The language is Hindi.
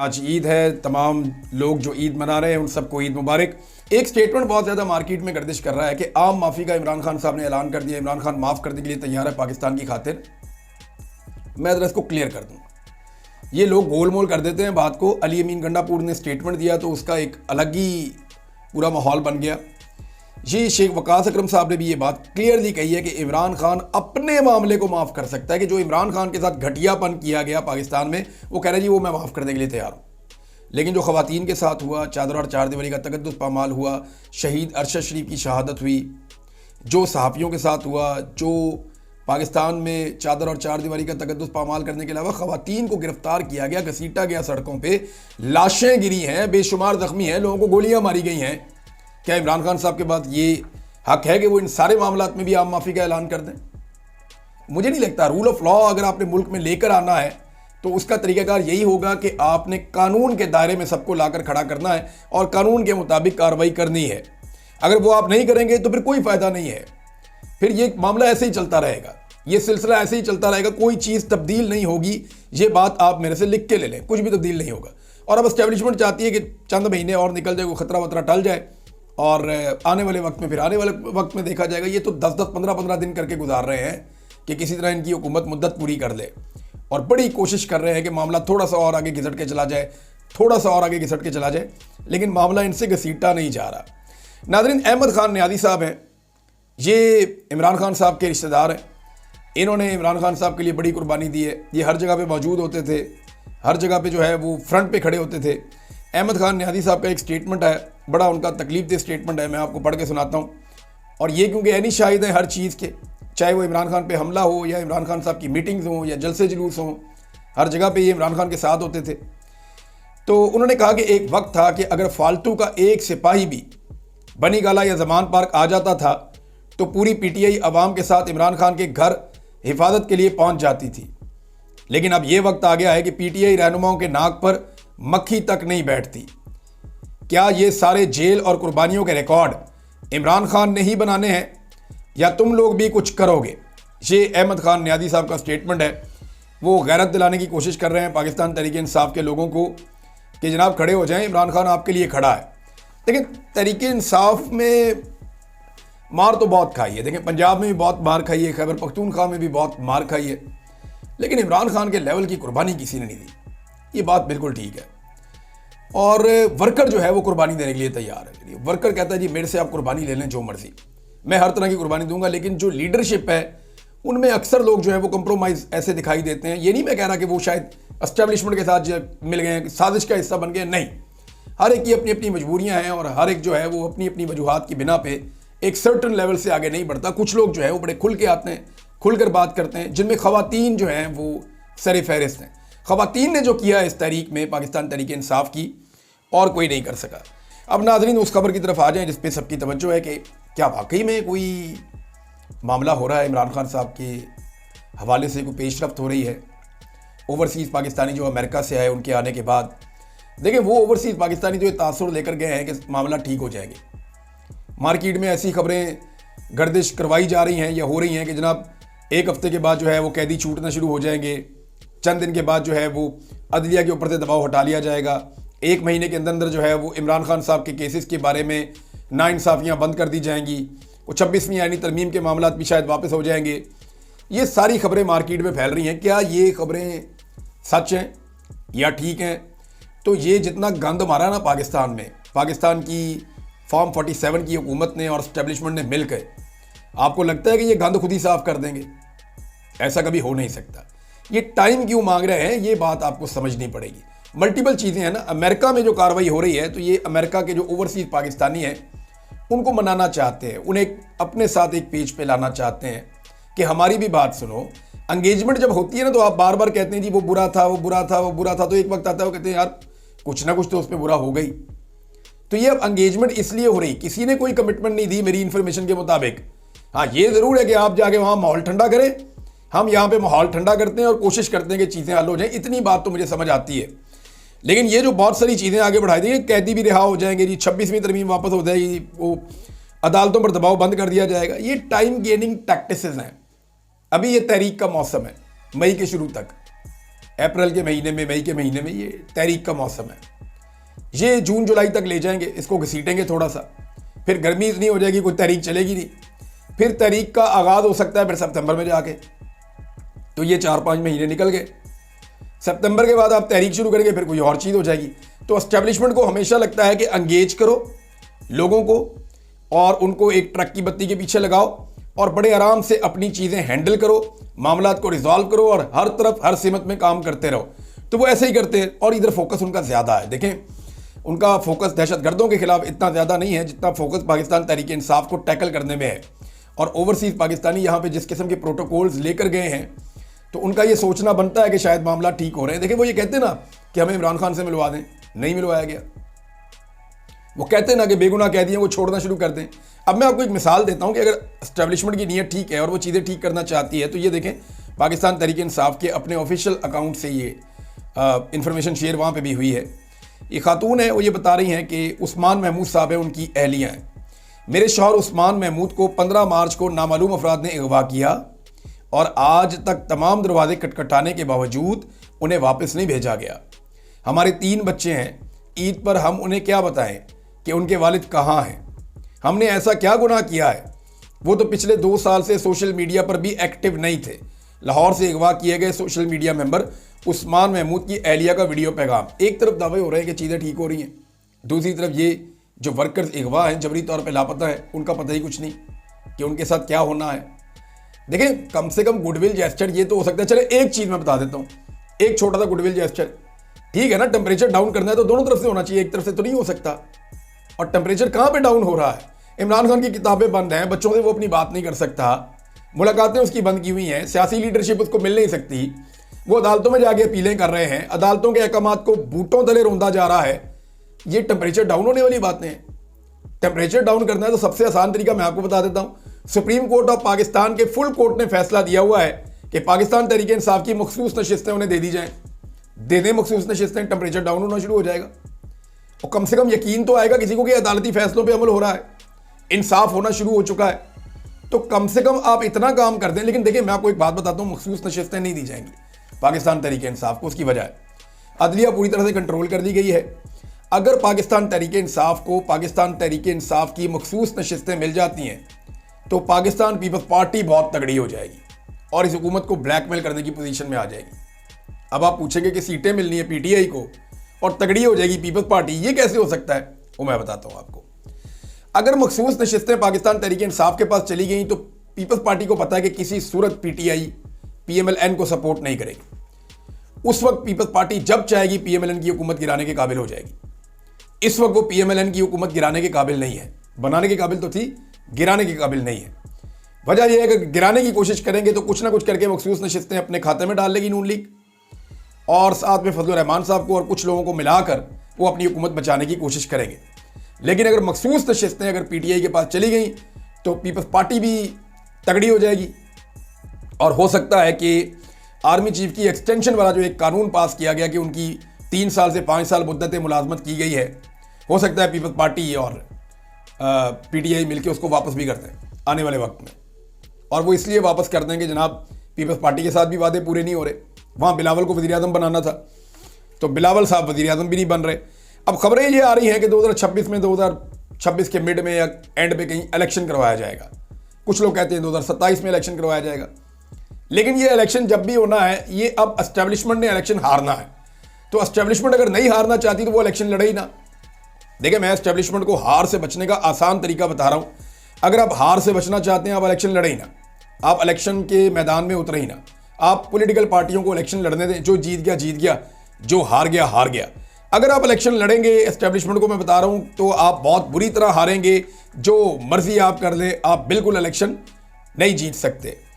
आज ईद है, तमाम लोग जो ईद मना रहे हैं उन सबको ईद मुबारक। एक स्टेटमेंट बहुत ज़्यादा मार्केट में गर्दिश कर रहा है कि आम माफ़ी का इमरान खान साहब ने ऐलान कर दिया। इमरान खान माफ़ करने के लिए तैयार है पाकिस्तान की खातिर। मैं ज़रा इसको क्लियर कर दूँ। ये लोग गोल मोल कर देते हैं बात को। अली अमीन गंडापुर ने स्टेटमेंट दिया तो उसका एक अलग ही पूरा माहौल बन गया। ये शेख वकास अकरम साहब ने भी ये बात क्लियरली कही है कि इमरान खान अपने मामले को माफ़ कर सकता है कि जो इमरान खान के साथ घटियापन किया गया पाकिस्तान में, वो कह रहे हैं जी वो मैं माफ़ करने के लिए तैयार हूँ। लेकिन जो ख़वातीन के साथ हुआ, चादर और चार दीवारी का तकद्दुस पामाल हुआ, शहीद अरशद शरीफ की शहादत हुई, जो सहाफ़ियों के साथ हुआ, जो पाकिस्तान में चादर और चार दीवारी का तकद्दुस पामाल करने के अलावा ख़वातीन को गिरफ्तार किया गया, घसीटा गया सड़कों पर, लाशें गिरी हैं, बेशुमार ज़ख्मी हैं, लोगों को गोलियाँ मारी गई हैं। क्या इमरान खान साहब के पास ये हक है कि वो इन सारे मामलात में भी आम माफ़ी का ऐलान कर दें? मुझे नहीं लगता। रूल ऑफ लॉ अगर आपने मुल्क में लेकर आना है तो उसका तरीक़ाकार यही होगा कि आपने कानून के दायरे में सबको लाकर खड़ा करना है और कानून के मुताबिक कार्रवाई करनी है। अगर वो आप नहीं करेंगे तो फिर कोई फ़ायदा नहीं है। फिर ये मामला ऐसे ही चलता रहेगा, ये सिलसिला ऐसे ही चलता रहेगा, कोई चीज़ तब्दील नहीं होगी। ये बात आप मेरे से लिख के ले लें, कुछ भी तब्दील नहीं होगा। और अब एस्टेब्लिशमेंट चाहती है कि चंद महीने और निकल जाए, वो खतरा वतरा टल जाए और आने वाले वक्त में फिर आने वाले वक्त में देखा जाएगा। ये तो 10-10, 15-15 दिन करके गुजार रहे हैं कि किसी तरह इनकी हुकूमत मुद्दत पूरी कर ले और बड़ी कोशिश कर रहे हैं कि मामला थोड़ा सा और आगे घिसट के चला जाए, थोड़ा सा और आगे घिसट के चला जाए, लेकिन मामला इनसे घसीटा नहीं जा रहा। नाज़रीन, अहमद खान न्यादी साहब हैं, ये इमरान खान साहब के रिश्तेदार हैं। इन्होंने इमरान खान साहब के लिए बड़ी कुर्बानी दी है। ये हर जगह पे मौजूद होते थे, हर जगह पे जो है वो फ्रंट पे खड़े होते थे। अहमद खान न्यादी साहब का एक स्टेटमेंट है, बड़ा उनका तकलीफ दे स्टेटमेंट है, मैं आपको पढ़ के सुनाता हूँ। और ये क्योंकि ऐनी शाहिद हैं हर चीज़ के, चाहे वो इमरान खान पे हमला हो या इमरान खान साहब की मीटिंग्स हों या जलसे जुलूस हों, हर जगह पे ये इमरान खान के साथ होते थे। तो उन्होंने कहा कि एक वक्त था कि अगर फालतू का एक सिपाही भी बनी गाला या जमान पार्क आ जाता था तो पूरी पीटीआई अवाम के साथ इमरान खान के घर हिफाजत के लिए पहुँच जाती थी। लेकिन अब ये वक्त आ गया है कि पीटीआई रहनुमाओं के नाक पर मक्खी तक नहीं बैठती। क्या ये सारे जेल और कुर्बानियों के रिकॉर्ड इमरान खान ने ही बनाने हैं या तुम लोग भी कुछ करोगे? ये अहमद खान न्यादी साहब का स्टेटमेंट है। वो गैरत दिलाने की कोशिश कर रहे हैं पाकिस्तान तहरीक इंसाफ के लोगों को कि जनाब खड़े हो जाएं, इमरान खान आपके लिए खड़ा है। लेकिन तहरीक इंसाफ में मार तो बहुत खाई है। देखें, पंजाब में भी बहुत मार खाई है, खैबर पख्तूनख्वा में भी बहुत मार खाई है, लेकिन इमरान खान के लेवल की कुर्बानी किसी ने नहीं दी। ये बात बिल्कुल ठीक है। और वर्कर जो है वो कुर्बानी देने के लिए तैयार है। वर्कर कहता है जी मेरे से आप कुर्बानी ले लें जो मर्जी, मैं हर तरह की कुर्बानी दूंगा। लेकिन जो लीडरशिप है उनमें अक्सर लोग जो है वो कंप्रोमाइज़ ऐसे दिखाई देते हैं। ये नहीं मैं कह रहा कि वो शायद एस्टेब्लिशमेंट के साथ मिल गए हैं, साजिश का हिस्सा बन गए, नहीं। हर एक की अपनी अपनी मजबूरियाँ हैं और हर एक जो है वो अपनी अपनी वजूहात की बिना पे एक सर्टन लेवल से आगे नहीं बढ़ता। कुछ लोग जो है वो बड़े खुल के आते हैं, खुलकर बात करते हैं, जिनमें ख़वातीन जो हैं वो सर फहरिस्त हैं। ख़वातीन ने जो किया इस तहरीक में, पाकिस्तान तहरीक इंसाफ की, और कोई नहीं कर सका। अब नाज़रीन उस खबर की तरफ आ जाएं जिस पे सबकी तवज्जो है कि क्या वाकई में कोई मामला हो रहा है इमरान खान साहब के हवाले से, कोई पेशरफ्त हो रही है। ओवरसीज़ पाकिस्तानी जो अमेरिका से आए उनके आने के बाद, देखिए वो ओवरसीज़ पाकिस्तानी जो ये तासुर लेकर गए हैं कि मामला ठीक हो जाएंगे। मार्केट में ऐसी खबरें गर्दिश करवाई जा रही हैं या हो रही हैं कि जनाब एक हफ्ते के बाद जो है वो कैदी छूटना शुरू हो जाएंगे, चंद दिन के बाद जो है वो अदलिया के ऊपर से दबाव हटा लिया जाएगा, 1 महीने के अंदर अंदर जो है वो इमरान खान साहब के केसेस के बारे में नाइंसाफ़ियाँ बंद कर दी जाएंगी, वो 26वीं यानी तरमीम के मामला भी शायद वापस हो जाएंगे। ये सारी खबरें मार्केट में फैल रही हैं। क्या ये खबरें सच हैं या ठीक हैं? तो ये जितना गंद मारा ना पाकिस्तान में, पाकिस्तान की फॉर्म 47 की हुकूमत ने और एस्टेब्लिशमेंट ने मिलकर, आपको लगता है कि ये गंद खुद ही साफ़ कर देंगे? ऐसा कभी हो नहीं सकता। ये टाइम क्यों मांग रहे हैं, ये बात आपको समझनी पड़ेगी। मल्टीपल चीज़ें हैं ना। अमेरिका में जो कार्रवाई हो रही है तो ये अमेरिका के जो ओवरसीज़ पाकिस्तानी हैं उनको मनाना चाहते हैं, उन्हें अपने साथ एक पेज पे लाना चाहते हैं कि हमारी भी बात सुनो। एंगेजमेंट जब होती है ना तो आप बार बार कहते हैं जी वो बुरा था, वो बुरा था, वो बुरा था, तो एक वक्त आता है वो कहते हैं यार कुछ ना कुछ तो उस पर बुरा हो गई। तो ये अब एंगेजमेंट इसलिए हो रही, किसी ने कोई कमिटमेंट नहीं दी मेरी इन्फॉर्मेशन के मुताबिक। हाँ, ये ज़रूर है कि आप जाके वहाँ माहौल ठंडा करें, हम यहाँ पे माहौल ठंडा करते हैं और कोशिश करते हैं कि चीज़ें हल हो जाएं। इतनी बात तो मुझे समझ आती है। लेकिन ये जो बहुत सारी चीज़ें आगे बढ़ाई देंगे, कैदी भी रिहा हो जाएंगे जी, 26वीं तरमीम वापस हो जाएगी, वो अदालतों पर दबाव बंद कर दिया जाएगा, ये टाइम गेनिंग टैक्टिसेस हैं। अभी ये तहरीक का मौसम है मई के शुरू तक। अप्रैल के महीने में, मई के महीने में ये तहरीक का मौसम है। ये जून जुलाई तक ले जाएंगे, इसको घसीटेंगे थोड़ा सा, फिर गर्मी इतनी हो जाएगी कोई तहरीक चलेगी नहीं, फिर तहरीक का आगाज़ हो सकता है फिर सितंबर में जाके। तो ये 4-5 महीने निकल गए। सितंबर के बाद आप तहरीक शुरू करेंगे, फिर कोई और चीज़ हो जाएगी। तो एस्टेब्लिशमेंट को हमेशा लगता है कि अंगेज करो लोगों को और उनको एक ट्रक की बत्ती के पीछे लगाओ और बड़े आराम से अपनी चीज़ें हैंडल करो, मामलात को रिजॉल्व करो और हर तरफ हर सिमत में काम करते रहो। तो वो ऐसे ही करते हैं और इधर फोकस उनका ज़्यादा है। देखें, उनका फोकस दहशतगर्दों के खिलाफ इतना ज़्यादा नहीं है जितना फोकस पाकिस्तान तहरीक इंसाफ को टैकल करने में है। और ओवरसीज़ पाकिस्तानी यहाँ पे जिस किस्म के प्रोटोकॉल्स लेकर गए हैं तो उनका ये सोचना बनता है कि शायद मामला ठीक हो रहे हैं। देखिए, वो ये कहते हैं ना कि हमें इमरान खान से मिलवा दें, नहीं मिलवाया गया। वो कहते हैं ना कि बेगुनाह कह दिए वो छोड़ना शुरू कर दें। अब मैं आपको एक मिसाल देता हूं कि अगर एस्टेब्लिशमेंट की नीयत ठीक है और वो चीज़ें ठीक करना चाहती है तो ये देखें, पाकिस्तान तहरीक इंसाफ के अपने ऑफिशियल अकाउंट से ये इंफॉर्मेशन शेयर वहाँ पे भी हुई है। ये खातून है, वो ये बता रही हैं कि उस्मान महमूद साहब हैं, उनकी अहलियाँ हैं। मेरे शौहर उस्मान महमूद को 15 मार्च को नामालूम अफराद ने अगवा किया और आज तक तमाम दरवाजे खटखटाने के बावजूद उन्हें वापस नहीं भेजा गया। हमारे 3 बच्चे हैं, ईद पर हम उन्हें क्या बताएं कि उनके वालिद कहाँ हैं? हमने ऐसा क्या गुनाह किया है? वो तो पिछले 2 साल से सोशल मीडिया पर भी एक्टिव नहीं थे। लाहौर से अगवा किए गए social media member Usman Mahmood की अहलिया का वीडियो पैगाम। एक तरफ दावे हो रहे हैं कि चीज़ें ठीक हो रही हैं, दूसरी तरफ ये जो वर्कर्स अगवा हैं, जबरी तौर पर लापता हैं, उनका पता ही कुछ नहीं कि उनके साथ क्या होना है। देखें, कम से कम गुडविल जेस्चर ये तो हो सकता है। चले एक चीज़ मैं बता देता हूँ, एक छोटा सा गुडविल जेस्चर, ठीक है ना। टेम्परेचर डाउन करना है तो दोनों तरफ से होना चाहिए, एक तरफ से तो नहीं हो सकता। और टेम्परेचर कहाँ पे डाउन हो रहा है? इमरान खान की किताबें बंद हैं, बच्चों से वो अपनी बात नहीं कर सकता, मुलाकातें उसकी बंद की हुई हैं, सियासी लीडरशिप उसको मिल नहीं सकती, वो अदालतों में जाके अपीलें कर रहे हैं, अदालतों के अहकामात को बूटों तले रौंदा जा रहा है। ये टेम्परेचर डाउन होने वाली बातें हैं। टेम्परेचर डाउन करना है तो सबसे आसान तरीका मैं आपको बता देता हूँ। सुप्रीम कोर्ट ऑफ पाकिस्तान के फुल कोर्ट ने फैसला दिया हुआ है कि पाकिस्तान तहरीक इंसाफ की मखसूस नशिस्तें उन्हें दे दी जाएं। दे दें मखसूस नशिस्तें, टेम्परेचर डाउन होना शुरू हो जाएगा और कम से कम यकीन तो आएगा किसी को कि अदालती फैसलों पर अमल हो रहा है, इंसाफ होना शुरू हो चुका है। तो कम से कम आप इतना काम कर दें। लेकिन देखिए, मैं आपको एक बात बताता हूँ, मखसूस नशिस्तें नहीं दी जाएंगी पाकिस्तान तहरीक इंसाफ को। उसकी वजह है अदलिया पूरी तरह से कंट्रोल कर दी गई है। अगर पाकिस्तान तहरीक इंसाफ को पाकिस्तान तहरीक इंसाफ की मखसूस नशिस्तें मिल जाती हैं तो पाकिस्तान पीपल्स पार्टी बहुत तगड़ी हो जाएगी और इस हुकूमत को ब्लैकमेल करने की पोजीशन में आ जाएगी। अब आप पूछेंगे कि सीटें मिलनी है पीटीआई को और तगड़ी हो जाएगी पीपल्स पार्टी, ये कैसे हो सकता है? वो मैं बताता हूँ आपको। अगर मखसूस नशिस्तें पाकिस्तान तहरीक इंसाफ के पास चली गई तो पीपल्स पार्टी को पता है कि किसी सूरत पीटीआई पीएमएलएन को सपोर्ट नहीं करेगी। उस वक्त पीपल्स पार्टी जब चाहेगी पीएमएलएन की हुकूमत गिराने के काबिल हो जाएगी। इस वक्त वो पीएमएलएन की हुकूमत गिराने के काबिल नहीं है। बनाने के काबिल तो थी, गिराने के काबिल नहीं है। वजह यह है कि गिराने की कोशिश करेंगे तो कुछ ना कुछ करके मखसूस नशिस्तें अपने खाते में डाल लेगी नून लीग और साथ में फजलुर रहमान साहब को और कुछ लोगों को मिलाकर वो अपनी हुकूमत बचाने की कोशिश करेंगे। लेकिन अगर मखसूस नशिस्तें अगर पीटीआई के पास चली गई तो पीपल्स पार्टी भी तगड़ी हो जाएगी और हो सकता है कि आर्मी चीफ की एक्सटेंशन वाला जो एक कानून पास किया गया कि उनकी 3 साल से 5 साल मुद्दत मुलाजमत की गई है, हो सकता है पीपल्स पार्टी और पीटीआई मिलकर उसको वापस भी कर दें आने वाले वक्त में। और वो इसलिए वापस कर देंगे जनाब, पीपल्स पार्टी के साथ भी वादे पूरे नहीं हो रहे। वहाँ बिलावल को वज़ीर आज़म बनाना था तो बिलावल साहब वज़ीर आज़म भी नहीं बन रहे। अब खबरें ये आ रही हैं कि 2026 में 2026 के मिड में या एंड पे कहीं इलेक्शन करवाया जाएगा। कुछ लोग कहते हैं 2027 में इलेक्शन करवाया जाएगा। लेकिन ये इलेक्शन जब भी होना है, ये अब एस्टेब्लिशमेंट ने इलेक्शन हारना है। तो एस्टेब्लिशमेंट अगर नहीं हारना चाहती तो वो इलेक्शन लड़े ही ना। देखिए, मैं एस्टेब्लिशमेंट को हार से बचने का आसान तरीका बता रहा हूँ। अगर आप हार से बचना चाहते हैं, आप इलेक्शन लड़े ही ना, आप इलेक्शन के मैदान में उतरे ही ना। आप पॉलिटिकल पार्टियों को इलेक्शन लड़ने दें, जो जीत गया जीत गया, जो हार गया हार गया। अगर आप इलेक्शन लड़ेंगे एस्टेब्लिशमेंट को मैं बता रहा हूं तो आप बहुत बुरी तरह हारेंगे। जो मर्जी आप कर लें, आप बिल्कुल इलेक्शन नहीं जीत सकते।